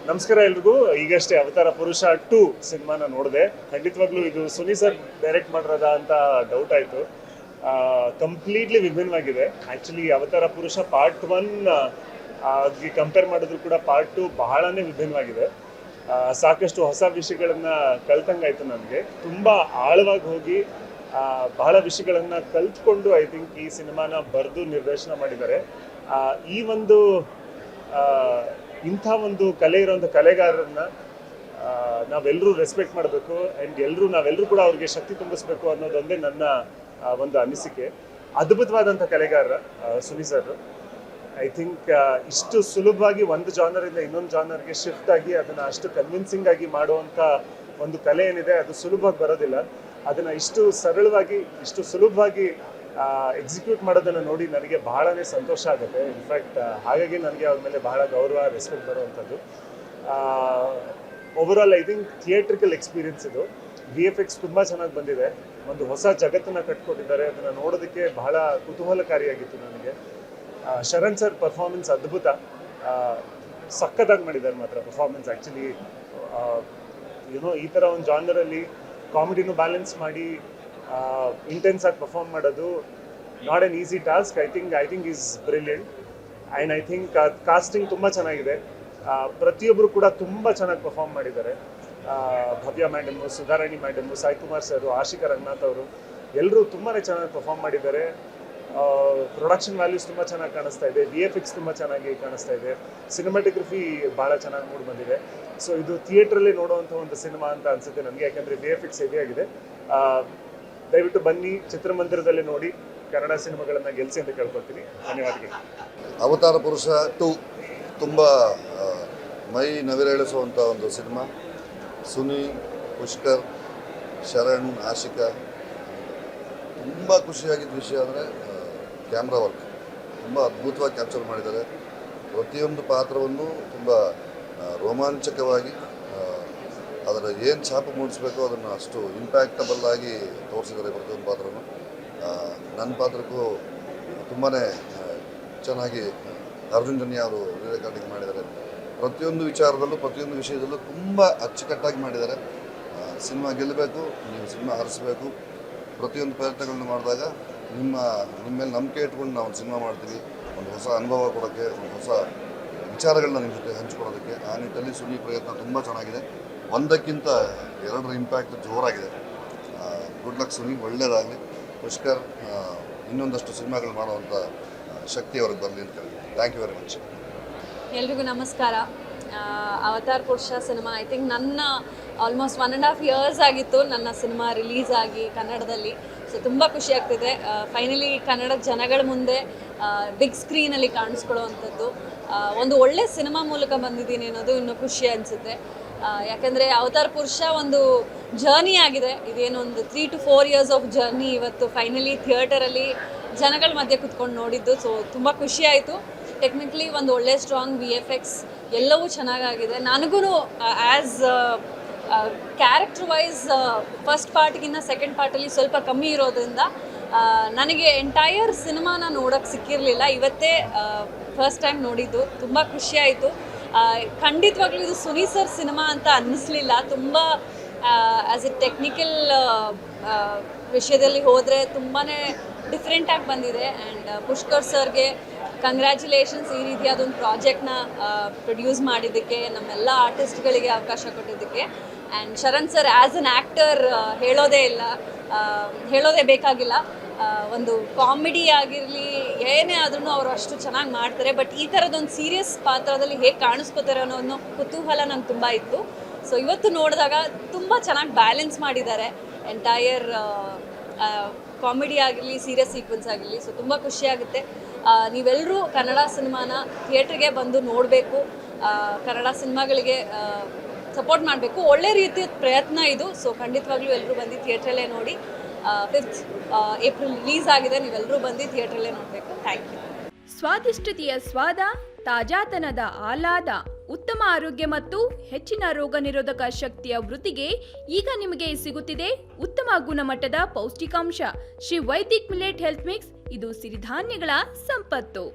ನಮಸ್ಕಾರ ಎಲ್ರಿಗೂ. ಈಗಷ್ಟೇ ಅವತಾರ ಪುರುಷ 2 ಸಿನಿಮಾನ ನೋಡಿದೆ. ಖಂಡಿತವಾಗ್ಲೂ ಇದು ಸುನಿ ಸರ್ ಡೈರೆಕ್ಟ್ ಮಾಡಿರೋದ ಅಂತ ಡೌಟ್ ಆಯಿತು. ಕಂಪ್ಲೀಟ್ಲಿ ವಿಭಿನ್ನವಾಗಿದೆ. ಆ್ಯಕ್ಚುಲಿ ಅವತಾರ ಪುರುಷ ಪಾರ್ಟ್ 1 ಕಂಪೇರ್ ಮಾಡಿದ್ರು ಕೂಡ ಪಾರ್ಟ್ 2 ಬಹಳನೇ ವಿಭಿನ್ನವಾಗಿದೆ. ಸಾಕಷ್ಟು ಹೊಸ ವಿಷಯಗಳನ್ನು ಕಲ್ತಂಗಾಯ್ತು ನನಗೆ. ತುಂಬ ಆಳವಾಗಿ ಹೋಗಿ ಬಹಳ ವಿಷಯಗಳನ್ನು ಕಲ್ತ್ಕೊಂಡು ಐ ಥಿಂಕ್ ಈ ಸಿನಿಮಾನ ಬರೆದು ನಿರ್ದೇಶನ ಮಾಡಿದ್ದಾರೆ. ಈ ಒಂದು ಇಂಥ ಒಂದು ಕಲೆ ಇರೋಂಥ ಕಲೆಗಾರರನ್ನ ನಾವೆಲ್ಲರೂ ರೆಸ್ಪೆಕ್ಟ್ ಮಾಡಬೇಕು ಆ್ಯಂಡ್ ನಾವೆಲ್ಲರೂ ಕೂಡ ಅವ್ರಿಗೆ ಶಕ್ತಿ ತುಂಬಿಸ್ಬೇಕು ಅನ್ನೋದೊಂದೇ ನನ್ನ ಒಂದು ಅನಿಸಿಕೆ. ಅದ್ಭುತವಾದಂಥ ಕಲೆಗಾರ ಸುನಿ ಸರ್. ಐ ಥಿಂಕ್ ಇಷ್ಟು ಸುಲಭವಾಗಿ ಒಂದು ಜಾನರಿಂದ ಇನ್ನೊಂದು ಜಾನರ್ಗೆ ಶಿಫ್ಟ್ ಆಗಿ ಅದನ್ನು ಅಷ್ಟು ಕನ್ವಿನ್ಸಿಂಗ್ ಆಗಿ ಮಾಡುವಂಥ ಒಂದು ಕಲೆ ಏನಿದೆ ಅದು ಸುಲಭವಾಗಿ ಬರೋದಿಲ್ಲ. ಅದನ್ನು ಇಷ್ಟು ಸರಳವಾಗಿ ಇಷ್ಟು ಸುಲಭವಾಗಿ ಎಕ್ಸಿಕ್ಯೂಟ್ ಮಾಡೋದನ್ನು ನೋಡಿ ನನಗೆ ಬಹಳನೇ ಸಂತೋಷ ಆಗುತ್ತೆ. ಇನ್ಫ್ಯಾಕ್ಟ್ ಹಾಗಾಗಿ ನನಗೆ ಅವ್ರ ಮೇಲೆ ಬಹಳ ಗೌರವ ರೆಸ್ಪೆಕ್ಟ್ ಬರುವಂಥದ್ದು. Overall I think theatrical experience ಇದು. VFX ತುಂಬ ಚೆನ್ನಾಗಿ ಬಂದಿದೆ. ಒಂದು ಹೊಸ ಜಗತ್ತನ್ನು ಕಟ್ಕೊಟ್ಟಿದ್ದಾರೆ. ಅದನ್ನು ನೋಡೋದಕ್ಕೆ ಬಹಳ ಕುತೂಹಲಕಾರಿಯಾಗಿತ್ತು ನನಗೆ. ಶರಣ್ ಸರ್ ಪರ್ಫಾರ್ಮೆನ್ಸ್ ಅದ್ಭುತ. ಸಖತ್ತಾಗಿ ಮಾಡಿದ್ದಾರೆ ಮಾತ್ರ ಪರ್ಫಾರ್ಮೆನ್ಸ್. ಆ್ಯಕ್ಚುಲಿ ಈ ಥರ ಒಂದು ಜಾನರಲ್ಲಿ ಕಾಮಿಡಿನೂ ಬ್ಯಾಲೆನ್ಸ್ ಮಾಡಿ ಇಂಟೆನ್ಸ್ ಆಗಿ ಪರ್ಫಾರ್ಮ್ ಮಾಡೋದು not an easy task. I think is brilliant. And I think casting ತುಂಬ ಚೆನ್ನಾಗಿದೆ. ಪ್ರತಿಯೊಬ್ಬರು ಕೂಡ ತುಂಬ ಚೆನ್ನಾಗಿ ಪರ್ಫಾರ್ಮ್ ಮಾಡಿದ್ದಾರೆ. Bhavya madam, Sudharani madam, Sai Kumar sir, Ashika Ranganath ಅವರು ಎಲ್ಲರೂ ತುಂಬಾ ಚೆನ್ನಾಗಿ ಪರ್ಫಾರ್ಮ್ ಮಾಡಿದ್ದಾರೆ. ಪ್ರೊಡಕ್ಷನ್ ವ್ಯಾಲ್ಯೂಸ್ ತುಂಬ ಚೆನ್ನಾಗಿ ಕಾಣಿಸ್ತಾ ಇದೆ. VFX ತುಂಬ ಚೆನ್ನಾಗಿ ಕಾಣಿಸ್ತಾ ಇದೆ. ಸಿನಿಮಾಟೋಗ್ರಫಿ ಭಾಳ ಚೆನ್ನಾಗಿ ಮೂಡಿ ಬಂದಿದೆ. ಸೊ ಇದು ಥಿಯೇಟ್ರಲ್ಲಿ ನೋಡುವಂಥ ಒಂದು ಸಿನಿಮಾ ಅಂತ ಅನಿಸುತ್ತೆ ನನಗೆ. ಯಾಕಂದರೆ VFX ಹೆವಿ ಆಗಿದೆ. ದಯವಿಟ್ಟು ಬನ್ನಿ, ಚಿತ್ರಮಂದಿರದಲ್ಲಿ ನೋಡಿ, ಕನ್ನಡ ಸಿನಿಮಾಗಳನ್ನು ಗೆಲ್ಲಿಸಿ ಅಂತ ಕೇಳ್ಕೊಳ್ತೀನಿ. ಧನ್ಯವಾದಗಳು. ಅವತಾರ ಪುರುಷ 2 ತುಂಬ ಮೈ ನವಿರೇಳಿಸುವಂಥ ಒಂದು ಸಿನಿಮಾ. ಸುನಿ, ಪುಷ್ಕರ್, ಶರಣ್, ಆಶಿಕಾ. ತುಂಬ ಖುಷಿಯಾಗಿದ್ದ ವಿಷಯ ಅಂದರೆ ಕ್ಯಾಮ್ರಾ ವರ್ಕ್ ತುಂಬ ಅದ್ಭುತವಾಗಿ ಕ್ಯಾಪ್ಚರ್ ಮಾಡಿದ್ದಾರೆ. ಪ್ರತಿಯೊಂದು ಪಾತ್ರವನ್ನು ತುಂಬ ರೋಮಾಂಚಕವಾಗಿ ಅದರ ಏನು ಛಾಪು ಮೂಡಿಸಬೇಕು ಅದನ್ನು ಅಷ್ಟು ಇಂಪ್ಯಾಕ್ಟಬಲ್ ಆಗಿ ತೋರಿಸಿದ್ದಾರೆ ಪ್ರತಿಯೊಂದು ಪಾತ್ರನೂ. ನನ್ನ ಪಾತ್ರಕ್ಕೂ ತುಂಬಾ ಚೆನ್ನಾಗಿ ಅರ್ಜುನ್ ಜನ್ಯ ಅವರು ರೆಕಾರ್ಡಿಂಗ್ ಮಾಡಿದ್ದಾರೆ. ಪ್ರತಿಯೊಂದು ವಿಚಾರದಲ್ಲೂ ಪ್ರತಿಯೊಂದು ವಿಷಯದಲ್ಲೂ ತುಂಬ ಅಚ್ಚುಕಟ್ಟಾಗಿ ಮಾಡಿದ್ದಾರೆ. ಸಿನಿಮಾ ಗೆಲ್ಲಬೇಕು, ನೀವು ಸಿನಿಮಾ ಹರಿಸಬೇಕು. ಪ್ರತಿಯೊಂದು ಪ್ರಯತ್ನಗಳನ್ನು ಮಾಡಿದಾಗ ನಿಮ್ಮ ಮೇಲೆ ನಂಬಿಕೆ ಇಟ್ಕೊಂಡು ನಾವು ಒಂದು ಸಿನಿಮಾ ಮಾಡ್ತೀವಿ. ಒಂದು ಹೊಸ ಅನುಭವ ಕೊಡೋಕ್ಕೆ, ಒಂದು ಹೊಸ ವಿಚಾರಗಳನ್ನ ನಿಮ್ಮ ಜೊತೆ ಹಂಚ್ಕೊಳ್ಳೋದಕ್ಕೆ. ಆ ನಿಟ್ಟಲ್ಲಿ ಸುನಿ ಪ್ರಯತ್ನ ತುಂಬ ಚೆನ್ನಾಗಿದೆ. ಒಂದಕ್ಕಿಂತ ಎರಡರ ಇಂಪ್ಯಾಕ್ಟ್ ಜೋರಾಗಿದೆ. ಗುಡ್ ಲಕ್ ಸುನಿ, ಒಳ್ಳೆಯದಾಗಲಿ. ಪುಷ್ಕರ್ ಇನ್ನೊಂದಷ್ಟು ಸಿನಿಮಾಗಳು ಮಾಡುವಂಥ ಶಕ್ತಿ ಅವ್ರಿಗೆ ಬರಲಿ ಅಂತ ಕೇಳಿ. Thank you very much. ಎಲ್ರಿಗೂ ನಮಸ್ಕಾರ. Avatar Purusha cinema I think ನನ್ನ ಆಲ್ಮೋಸ್ಟ್ 1.5 years ಆಗಿತ್ತು ನನ್ನ ಸಿನಿಮಾ ರಿಲೀಸ್ ಆಗಿ ಕನ್ನಡದಲ್ಲಿ. ಸೊ ತುಂಬ ಖುಷಿ ಆಗ್ತಿದೆ. ಫೈನಲಿ ಕನ್ನಡದ ಜನಗಳ ಮುಂದೆ ಬಿಗ್ ಸ್ಕ್ರೀನಲ್ಲಿ ಕಾಣಿಸ್ಕೊಳ್ಳೋವಂಥದ್ದು ಒಂದು ಒಳ್ಳೆ ಸಿನಿಮಾ ಮೂಲಕ ಬಂದಿದ್ದೀನಿ ಅನ್ನೋದು ಇನ್ನೂ ಖುಷಿ ಅನಿಸುತ್ತೆ. ಯಾಕಂದರೆ ಅವತಾರ್ ಪುರುಷ ಒಂದು ಜರ್ನಿ ಆಗಿದೆ. ಇದೇನೊಂದು 3 to 4 years ಆಫ್ ಜರ್ನಿ ಇವತ್ತು ಫೈನಲಿ ಥಿಯೇಟರಲ್ಲಿ ಜನಗಳ ಮಧ್ಯೆ ಕುತ್ಕೊಂಡು ನೋಡಿದ್ದು. ಸೊ ತುಂಬ ಖುಷಿ ಆಯಿತು. ಟೆಕ್ನಿಕಲಿ ಒಂದು ಒಳ್ಳೆ ಸ್ಟ್ರಾಂಗ್ VFX ಎಲ್ಲವೂ ಚೆನ್ನಾಗಾಗಿದೆ. ನನಗೂ ಆ್ಯಸ್ ಕ್ಯಾರೆಕ್ಟರ್ ವೈಸ್ ಫಸ್ಟ್ ಪಾರ್ಟ್ಗಿನ್ನ ಸೆಕೆಂಡ್ ಪಾರ್ಟಲ್ಲಿ ಸ್ವಲ್ಪ ಕಮ್ಮಿ ಇರೋದ್ರಿಂದ ನನಗೆ ಎಂಟೈರ್ ಸಿನಿಮಾನ ನೋಡೋಕ್ಕೆ ಸಿಕ್ಕಿರಲಿಲ್ಲ. ಇವತ್ತೇ ಫಸ್ಟ್ ಟೈಮ್ ನೋಡಿದ್ದು. ತುಂಬ ಖುಷಿ ಆಯಿತು. ಖಂಡಿತವಾಗ್ಲೂ ಇದು ಸುನಿ ಸರ್ ಸಿನಿಮಾ ಅಂತ ಅನ್ನಿಸ್ಲಿಲ್ಲ. ತುಂಬ ಆ್ಯಸ್ ಎ ಟೆಕ್ನಿಕಲ್ ವಿಷಯದಲ್ಲಿ ಹೋದರೆ ತುಂಬಾ ಡಿಫ್ರೆಂಟಾಗಿ ಬಂದಿದೆ. ಆ್ಯಂಡ್ ಪುಷ್ಕರ್ ಸರ್ಗೆ ಕಂಗ್ರ್ಯಾಚುಲೇಷನ್ಸ್ ಈ ರೀತಿಯಾದೊಂದು ಪ್ರಾಜೆಕ್ಟ್ನ ಪ್ರೊಡ್ಯೂಸ್ ಮಾಡಿದ್ದಕ್ಕೆ, ನಮ್ಮೆಲ್ಲ ಆರ್ಟಿಸ್ಟ್ಗಳಿಗೆ ಅವಕಾಶ ಕೊಟ್ಟಿದ್ದಕ್ಕೆ. And Sharan sir as an actor ಹೇಳೋದೇ ಬೇಕಾಗಿಲ್ಲ. ಒಂದು ಕಾಮಿಡಿ ಆಗಿರಲಿ ಏನೇ ಆದ್ರೂ ಅವರು ಅಷ್ಟು ಚೆನ್ನಾಗಿ ಮಾಡ್ತಾರೆ. ಬಟ್ ಈ ಥರದೊಂದು ಸೀರಿಯಸ್ ಪಾತ್ರದಲ್ಲಿ ಹೇಗೆ ಕಾಣಿಸ್ಕೋತಾರೆ ಅನ್ನೋ ಒಂದು ಕುತೂಹಲ ನಂಗೆ ತುಂಬ ಇತ್ತು. ಸೊ ಇವತ್ತು ನೋಡಿದಾಗ ತುಂಬ ಚೆನ್ನಾಗಿ ಬ್ಯಾಲೆನ್ಸ್ ಮಾಡಿದ್ದಾರೆ ಎಂಟೈರ್ ಕಾಮಿಡಿ ಆಗಿರಲಿ ಸೀರಿಯಸ್ ಸೀಕ್ವೆನ್ಸ್ ಆಗಿರಲಿ. ಸೊ ತುಂಬ ಖುಷಿಯಾಗುತ್ತೆ. ನೀವೆಲ್ಲರೂ ಕನ್ನಡ ಸಿನಿಮಾನ ಥಿಯೇಟ್ರಿಗೆ ಬಂದು ನೋಡಬೇಕು. ಕನ್ನಡ ಸಿನಿಮಾಗಳಿಗೆ ಸಪೋರ್ಟ್ ಮಾಡಬೇಕು. ಒಳ್ಳೆ ರೀತಿಯ ಪ್ರಯತ್ನ ಇದು. ಸೊ ಖಂಡಿತವಾಗ್ಲೂ ಎಲ್ಲರೂ ಬಂದು ಥಿಯೇಟ್ರಲ್ಲೇ ನೋಡಿ. 5th April ರಿಲೀಸ್ ಆಗಿದೆ. ನೀವೆಲ್ಲರೂ ಬಂದು ಥಿಯೇಟ್ರಲ್ಲೇ ನೋಡಬೇಕು. Thank you. ಸ್ವಾದಿಷ್ಟತೆಯ ಸ್ವಾದ, ತಾಜಾತನದ ಆಹ್ಲಾದ, ಉತ್ತಮ ಆರೋಗ್ಯ ಮತ್ತು ಹೆಚ್ಚಿನ ರೋಗ ನಿರೋಧಕ ಶಕ್ತಿಯ ವೃದ್ಧಿಗೆ ಈಗ ನಿಮಗೆ ಸಿಗುತ್ತಿದೆ ಉತ್ತಮ ಗುಣಮಟ್ಟದ ಪೌಷ್ಟಿಕಾಂಶ Shri Vaidik millet health mix. ಇದು ಸಿರಿಧಾನ್ಯಗಳ ಸಂಪತ್ತು.